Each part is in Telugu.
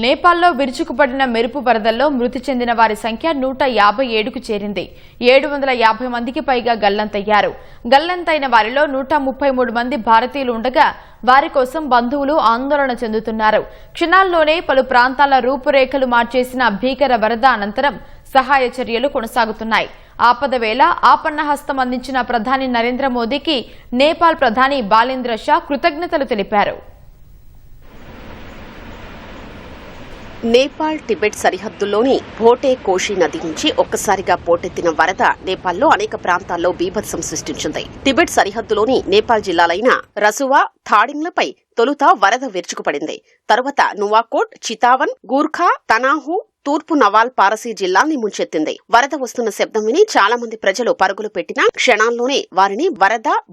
నేపాల్లో విరుచుకుపడిన మెరుపు వరదల్లో మృతి చెందిన వారి సంఖ్య 157కు చేరింది. 750 మందికి పైగా గల్లంతయ్యారు. గల్లంతైన వారిలో 133 మంది భారతీయులు ఉండగా వారి కోసం బంధువులు ఆందోళన చెందుతున్నారు. క్షణాల్లోనే పలు ప్రాంతాల రూపురేఖలు మార్చేసిన భీకర వరద అనంతరం సహాయ చర్యలు కొనసాగుతున్నాయి. ఆపద వేళ ఆపన్నహస్తం అందించిన ప్రధాని నరేంద్ర మోదీకి నేపాల్ ప్రధాని బాలేంద్ర షా కృతజ్ఞతలు తెలిపారు. నేపాల్ టిబెట్ సరిహద్దుల్లోని భోటే కోషి నది నుంచి ఒక్కసారిగా పోటెత్తిన వరద నేపాల్లో అనేక ప్రాంతాల్లో బీభత్సం సృష్టించింది. టిబెట్ సరిహద్దులోని నేపాల్ జిల్లాలైన రసువా, థాడింగ్లపై తొలుత వరద విరుచుకుపడింది. తరువాత నువాకోట్, చితావన్, గూర్ఖా, తనాహు, తూర్పు నవాల్ పారసీ జిల్లాల్ని ముంచెత్తింది. వరద వస్తున్న శబ్దం విని చాలా మంది ప్రజలు పరుగులు పెట్టినా క్షణాల్లోనే వారిని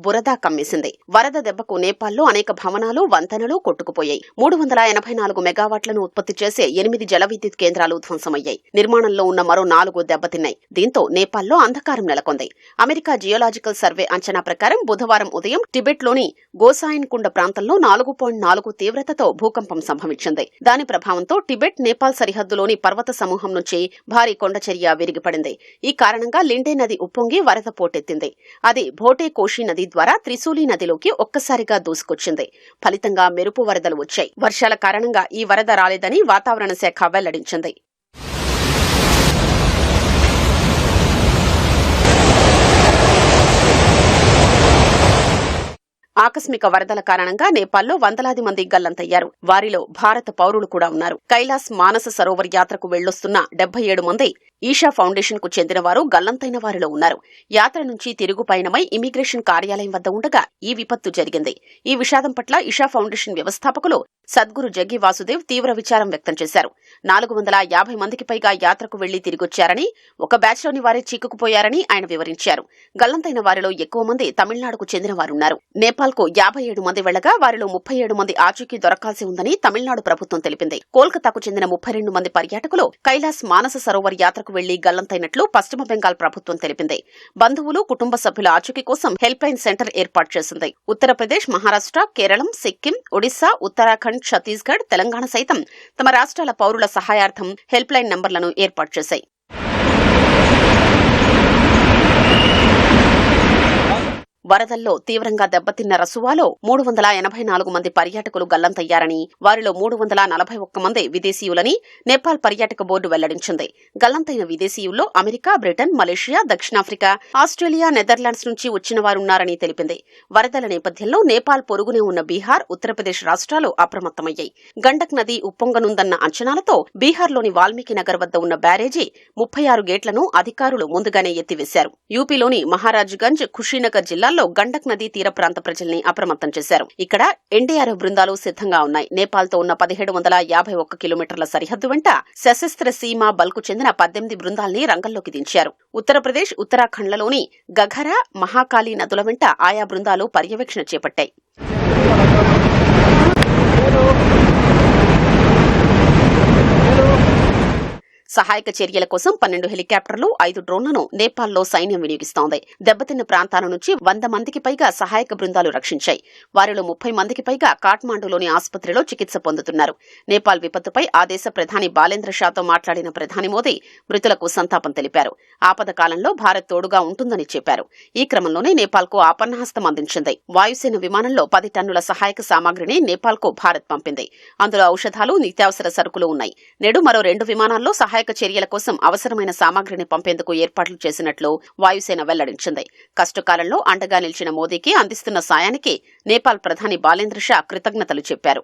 బురద కమ్మేసింది. వరద దెబ్బకు నేపాల్లో అనేక భవనాలు, వంతెనలు కొట్టుకుపోయాయి. 384 మెగావాట్లను ఉత్పత్తి చేసే 8 జల విద్యుత్ కేంద్రాలు ధ్వంసమయ్యాయి. నిర్మాణంలో ఉన్న మరో 4 దెబ్బతిన్నాయి. దీంతో నేపాల్లో అంధకారం నెలకొంది. అమెరికా జియోలాజికల్ సర్వే అంచనా ప్రకారం బుధవారం ఉదయం టిబెట్లోని గోసాయిన్ కుండ ప్రాంతంలో 4.4 తీవ్రతతో భూకంపం సంభవించింది. దాని ప్రభావంతో టిబెట్ నేపాల్ సరిహద్దులోని పర్వత సమూహం నుంచి భారీ కొండచర్య విరిగిపడింది. ఈ కారణంగా లిండే నది ఉప్పొంగి వరద పోటెత్తింది. అది భోటే కోషి నది ద్వారా త్రిశూలి నదిలోకి ఒక్కసారిగా దూసుకొచ్చింది. ఫలితంగా మెరుపు వరదలు వచ్చాయి. వర్షాల కారణంగా ఈ వరద రాలేదని వాతావరణ శాఖ వెల్లడించింది. ఆకస్మిక వరదల కారణంగా నేపాల్లో వందలాది మంది గల్లంతయ్యారు. వారిలో భారత పౌరులు కూడా ఉన్నారు. కైలాస్ మానస సరోవర్ యాత్రకు వెళ్లొస్తున్న 77 మంది ఈషా ఫౌండేషన్ కు చెందిన వారు గల్లంతైన వారిలో ఉన్నారు. యాత్ర నుంచి తిరుగు పయనమై ఇమిగ్రేషన్ కార్యాలయం వద్ద ఉండగా ఈ విపత్తు జరిగింది. ఈ విషాదం పట్ల ఈషా ఫౌండేషన్ వ్యవస్థాపకులు సద్గురు జగ్గి వాసుదేవ్ తీవ్ర విచారం వ్యక్తం చేశారు. 450 మందికి పైగా యాత్రకు వెళ్లి తిరిగొచ్చారని, ఒక బ్యాచ్లోని వారే చిక్కుకుపోయారని ఆయన వివరించారు. గల్లంతైన వారిలో ఎక్కువ మంది తమిళనాడుకు చెందిన వారున్నారు. నేపాల్కు 57 మంది వెళ్లగా వారిలో 37 మంది ఆచూకీ దొరకాల్సి ఉందని తమిళనాడు ప్రభుత్వం తెలిపింది. కోల్కతాకు చెందిన 32 మంది పర్యాటకులు కైలాస్ మానస సరోవర్ యాత్రకు వెళ్లి గల్లంతైనట్లు పశ్చిమ బెంగాల్ ప్రభుత్వం తెలిపింది. బంధువులు, కుటుంబ సభ్యుల ఆచూకీ కోసం హెల్ప్ లైన్ సెంటర్ ఏర్పాటు చేసింది. ఉత్తరప్రదేశ్, మహారాష్ట్ర, కేరళం, సిక్కిం, ఒడిశా, ఉత్తరాఖండ్, ఛత్తీస్గఢ్, తెలంగాణ సైతం తమ రాష్ట్రాల పౌరుల సహాయార్థం హెల్ప్ లైన్ నంబర్లను ఏర్పాటు చేశాయి. వరదల్లో తీవ్రంగా దెబ్బతిన్న రసువాలో 384 మంది పర్యాటకులు గల్లంతయ్యారని, వారిలో 341 మంది విదేశీయులని నేపాల్ పర్యాటక బోర్డు వెల్లడించింది. గల్లంతైన విదేశీయుల్లో అమెరికా, బ్రిటన్, మలేషియా, దక్షిణాఫ్రికా, ఆస్ట్రేలియా, నెదర్లాండ్స్ నుంచి వచ్చిన వారున్నారని తెలిపింది. వరదల నేపథ్యంలో నేపాల్ పొరుగునే ఉన్న బీహార్, ఉత్తరప్రదేశ్ రాష్ట్రాలు అప్రమత్తమయ్యాయి. గండక్ నది ఉప్పొంగనుందన్న అంచనాలతో బీహార్లోని వాల్మీకి నగర్ వద్ద ఉన్న బ్యారేజీ 36 గేట్లను అధికారులు ముందుగానే ఎత్తివేశారు. యూపీలోని మహారాజ్గంజ్, ఖుషీనగర్ జిల్లా గండక్ నదీ తీర ప్రాంత ప్రజల్ని అప్రమత్తం చేశారు. ఇక్కడ ఎన్డీఆర్ఎఫ్ బృందాలు సిద్ధంగా ఉన్నాయి. నేపాల్తో ఉన్న 1751 కిలోమీటర్ల సరిహద్దు వెంట సశస్త్ర సీమా బల్కు చెందిన 18 బృందాల్ని రంగంలోకి దించారు. ఉత్తరప్రదేశ్, ఉత్తరాఖండ్లలోని గఘరా, మహాకాళీ నదుల వెంట ఆయా బృందాలు పర్యవేక్షణ చేపట్టాయి. సహాయక చర్యల కోసం 12 హెలికాప్టర్లు, 5 డ్రోన్లను నేపాల్లో సైన్యం వినియోగిస్తోంది. దెబ్బతిన్న ప్రాంతాల నుంచి 100 మందికి పైగా సహాయక బృందాలు రక్షించాయి. వారిలో 30 మందికి పైగా కాఠ్మాండూలోని ఆసుపత్రిలో చికిత్స పొందుతున్నారు. నేపాల్ విపత్తుపై ఆ దేశ ప్రధాని బాలేంద్ర షాతో మాట్లాడిన ప్రధాని మోదీ మృతులకు సంతాపం తెలిపారు. ఆపద కాలంలో భారత్ తోడుగా ఉంటుందని చెప్పారు. ఈ క్రమంలోనే నేపాల్కు ఆపన్నహస్తం అందించింది. వాయుసేన విమానంలో 10 టన్నుల సహాయక సామాగ్రిని నేపాల్కు భారత్ పంపింది. అందులో ఔషధాలు, నిత్యావసర సరుకులు ఉన్నాయి. నేడు మరో 2 విమానాల్లో సహాయక చర్యల కోసం అవసరమైన సామాగ్రిని పంపేందుకు ఏర్పాట్లు చేసినట్లు వాయుసేన వెల్లడించింది. కష్టకాలంలో అండగా నిలిచిన మోదీకి అందిస్తున్న సాయానికి నేపాల్ ప్రధాని బాలేంద్ర షా కృతజ్ఞతలు చెప్పారు.